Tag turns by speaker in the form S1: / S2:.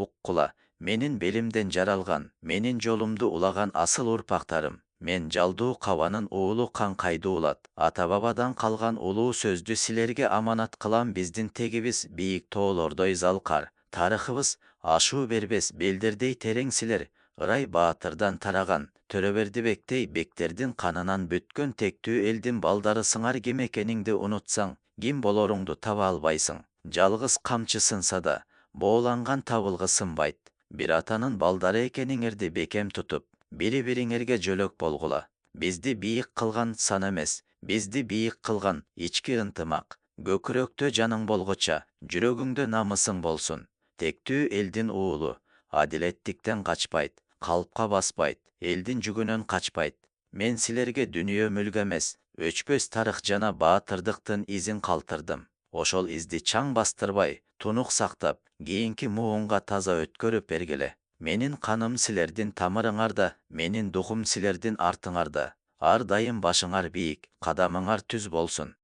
S1: уккула, менин белимден жаралган, менин жолумду улаган асыл урпактарым. Мен жалдуу кабанын уулу Каңкайдуулат. Ата-бабадан калган улуу сөздү силерге аманат кылам. Биздин тегибиз бийик тоолордой залкар. Тарыхыбыз ашуу бербес белдердей терең силер. Ырай Баатырдан тараган, Төрөбердибектей бектердин канынан бүткөн тектүү элдин балдары сыңар. Ким экениңди унутсаң, ким болоруңду таба албайсың. Жалгыз камчы сынса да, бооланган табылгы сынбайт. Бир атанын балдары экениңерди бекем тутуп, бири-бириңерге жөлөк болгула. Бизди бийик кылган сан эмес, бизди бийик кылган ички ынтымак. Көкүрөктө жаның болгоча, жүрөгүңдө намысың болсун. Тектүү элдин уулу, адилеттиктен качпайт, калпка баспайт, элдин жүгүнөн качпайт. Мен силерге дүнүйө мүлгү эмес, өчпөс тарых жана баатырдыктын изин калтырдым. Ошол изди чаң бастырбай, тунук сактап, кийинки муунга таза өткөрүп бергиле. Менин каным силердин тамырыңарда, менин духум силердин артыңарда. Ар дайым башыңар бийик, кадамыңар түз болсун.